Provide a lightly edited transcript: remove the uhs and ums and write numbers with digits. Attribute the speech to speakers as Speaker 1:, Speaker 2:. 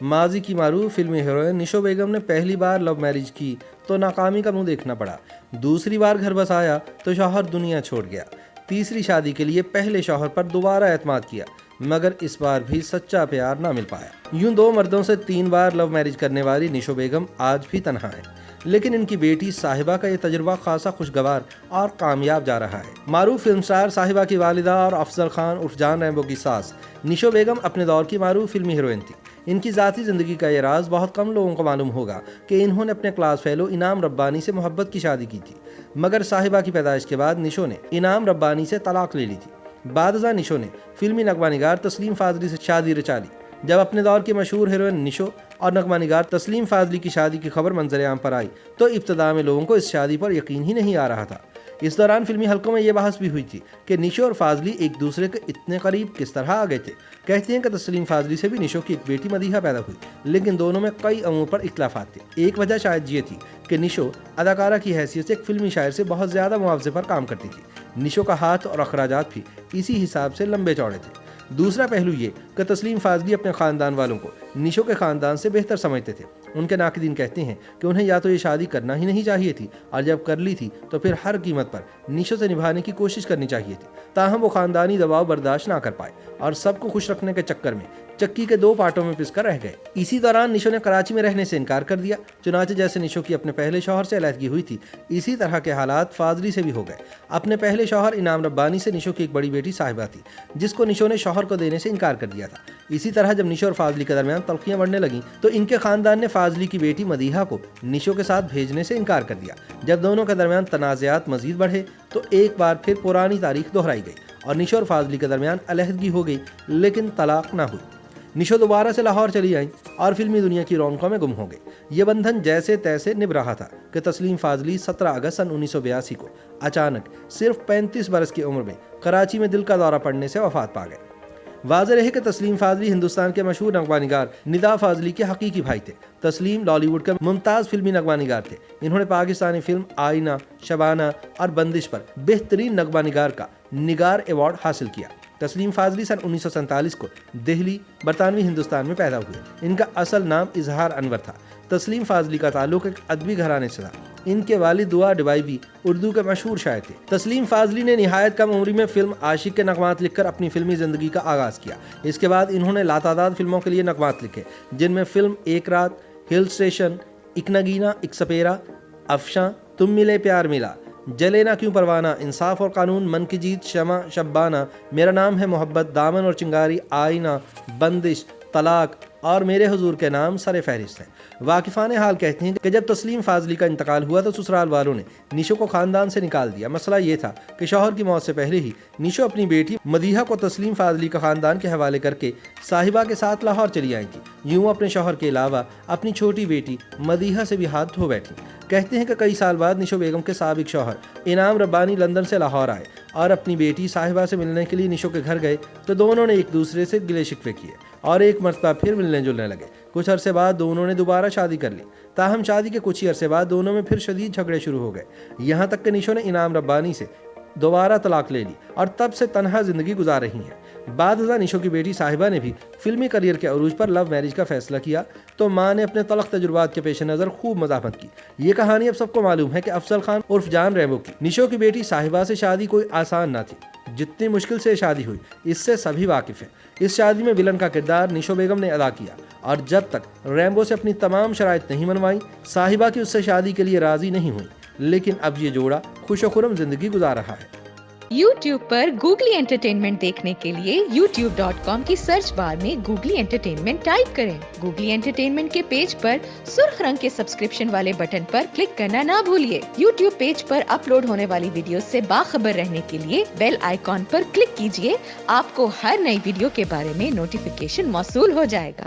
Speaker 1: माजी की मारूफ फिल्मी हीरोइन निशो बेगम ने पहली बार लव मैरिज की तो नाकामी का मुंह देखना पड़ा। दूसरी बार घर बसाया तो शौहर दुनिया छोड़ गया। तीसरी शादी के लिए पहले शौहर पर दोबारा एतमाद किया, मगर इस बार भी सच्चा प्यार ना मिल पाया। यूं 2 मर्दों से 3 बार लव मैरिज करने वाली निशो बेगम आज भी तनहा है, लेकिन इनकी बेटी साहिबा का यह तजुर्बा खासा खुशगवार और कामयाब जा रहा है। मारूफ फिल्म स्टार साहिबा की वालिदा और अफजल खान उर्फ जान रैम्बो की सास निशो बेगम अपने दौर की मारूफ फिल्मी हीरोइन थी। इनकी ज़ाती ज़िंदगी का ये राज बहुत कम लोगों को मालूम होगा कि इन्होंने अपने क्लास फेलो इनाम रब्बानी से मोहब्बत की शादी की थी, मगर साहिबा की पैदाइश के बाद निशो ने इनाम रब्बानी से तलाक ले ली थी। बादशाह निशो ने फिल्मी नगमा निगार तस्लीम फाजली से शादी रचा ली। जब अपने दौर की मशहूर हीरोइन निशो और नगमा निगार तस्लीम फाजली की शादी की खबर मंजर-ए-आम पर आई तो इब्तदा में लोगों को इस शादी पर यकीन ही नहीं आ रहा था। इस दौरान फिल्मी हलकों में यह बहस भी हुई थी कि निशो और फाजली एक दूसरे के इतने करीब किस तरह आ गए थे। कहते हैं कि तस्लीम फाजली से भी निशो की एक बेटी मदीहा पैदा हुई, लेकिन दोनों में कई अमूर पर इख्तिलाफात थे। एक वजह शायद ये थी कि निशो अदाकारा की हैसियत से एक फिल्मी शायर से बहुत ज़्यादा मुआवजे पर काम करती थी। निशो का हाथ और अखराजात भी इसी हिसाब से लंबे चौड़े थे। दूसरा पहलू ये कि तस्लीम फाजली अपने ख़ानदान वालों को निशो के ख़ानदान से बेहतर समझते थे। उनके नाक़दीन कहते हैं कि उन्हें या तो ये शादी करना ही नहीं चाहिए थी, और जब कर ली थी तो फिर हर कीमत पर निशो से निभाने की कोशिश करनी चाहिए थी। ताहम वो ख़ानदानी दबाव बर्दाश्त ना कर पाए और सबको खुश रखने के चक्कर में चक्की के 2 पार्टों में पिसकर रह गए। इसी दौरान निशो ने कराची में रहने से इनकार कर दिया। चुनाचे जैसे निशो की अपने पहले शौहर से अलहदगी हुई थी, इसी तरह के हालात फाजली से भी हो गए। अपने पहले शौहर इनाम रब्बानी से निशो की एक बड़ी बेटी साहिबा थी, जिसको निशो ने शौहर को देने से इनकार कर दिया था। इसी तरह जब निशो और फाजली के दरमियान तल्खियां बढ़ने लगीं तो इनके खानदान ने फाजली की बेटी मदीहा को निशो के साथ भेजने से इनकार कर दिया। जब दोनों के दरमियान तनाज़ात मजीद बढ़े तो एक बार फिर पुरानी तारीख दोहराई गई और निशो और फाजली के दरमियान अलहदगी हो गई, लेकिन तलाक ना हुई। निशो दोबारा से लाहौर चली आई और फिल्मी दुनिया की रौनकों में गुम हो गई। ये बंधन जैसे तैसे निभ रहा था कि तस्लीम फाजली 17 अगस्त सन 1982 को अचानक सिर्फ 35 बरस की उम्र में कराची में दिल का दौरा पड़ने से वफात पा गए। वाज़ेह है कि तस्लीम फाजली हिंदुस्तान के मशहूर नगमा निगार निदा फाजली के हकीकी भाई थे। तस्लीम लॉलीवुड के मुमताज़ फिल्मी नगमा निगार थे। इन्होंने पाकिस्तानी फिल्म आईना, शबाना और बंदिश पर बेहतरीन नगमा निगार का निगार अवार्ड हासिल किया। तस्लीम फाजली सन 1947 को दिल्ली, बरतानवी हिंदुस्तान में पैदा हुए। इनका असल नाम इजहार अनवर था। तस्लीम फाजली का ताल्लुक एक अदबी घराने से था। इनके वालिद दुआ डिबाई भी उर्दू के मशहूर शायर थे। तस्लीम फाजली ने निहायत कम उम्री में फिल्म आशिक के नगमात लिखकर अपनी फिल्मी ज़िंदगी का आगाज़ किया। इसके बाद इन्होंने लातादाद फिल्मों के लिए नगमात लिखे, जिनमें फिल्म एक रात, हिल स्टेशन, एक नगीना, एक सपेरा, अफशां, तुम मिले प्यार मिला, जले ना क्यों परवाना, इंसाफ और कानून, मन की जीत, शमा शब्बाना, मेरा नाम है मोहब्बत, दामन और चिंगारी, आईना, बंदिश, तलाक और मेरे हुजूर के नाम सरे फहरिस्त हैं। वाकिफ़ान हाल कहते हैं कि जब तस्लीम फाजली का इंतकाल हुआ तो ससुराल वालों ने निशो को ख़ानदान से निकाल दिया। मसला ये था कि शौहर की मौत से पहले ही निशो अपनी बेटी मदीहा को तस्लीम फाजली का ख़ानदान के हवाले करके साहिबा के साथ लाहौर चली आई थी। यूँ अपने शौहर के अलावा अपनी छोटी बेटी मदीहा से भी हाथ धो बैठी। कहते हैं कि कई साल बाद निशो बेगम के साबिक शौहर इनाम रब्बानी लंदन से लाहौर आए और अपनी बेटी साहिबा से मिलने के लिए निशो के घर गए तो दोनों ने एक दूसरे से गिले शिकवे किए और एक मरतबा फिर मिलने जुलने लगे। कुछ अरसे बाद दोनों ने दोबारा शादी कर ली। ताहम शादी के कुछ ही अरसे बाद दोनों में फिर शदीद झगड़े शुरू हो गए। यहाँ तक कि निशो ने इनाम रब्बानी से दोबारा तलाक ले ली और तब से तनहा जिंदगी गुजार रही हैं। बादशाह निशो की बेटी साहिबा ने भी फिल्मी करियर के अरूज पर लव मैरिज का फैसला किया तो माँ ने अपने तलख तजुर्बात के पेश नज़र खूब मज़ाहमत की। ये कहानी अब सबको मालूम है कि अफजल खान उर्फ जान रैम्बो की निशो की बेटी साहिबा से शादी कोई आसान ना थी। जितनी मुश्किल से शादी हुई इससे सभी वाकिफ़ हैं। इस शादी में विलन का किरदार निशो बेगम ने अदा किया और जब तक रैम्बो से अपनी तमाम शराइत नहीं मनवाई साहिबा की उससे शादी के लिए राज़ी नहीं हुई। लेकिन अब ये जोड़ा खुश खुरम जिंदगी गुजार रहा है।
Speaker 2: YouTube पर गूगली एंटरटेनमेंट देखने के लिए youtube.com की सर्च बार में गूगली एंटरटेनमेंट टाइप करें। गूगली एंटरटेनमेंट के पेज पर सुर्ख रंग के सब्सक्रिप्शन वाले बटन पर क्लिक करना ना भूलिए। YouTube पेज पर अपलोड होने वाली वीडियो से बाखबर रहने के लिए बेल आइकॉन पर क्लिक कीजिए। आपको हर नई वीडियो के बारे में नोटिफिकेशन मौसूल हो जाएगा।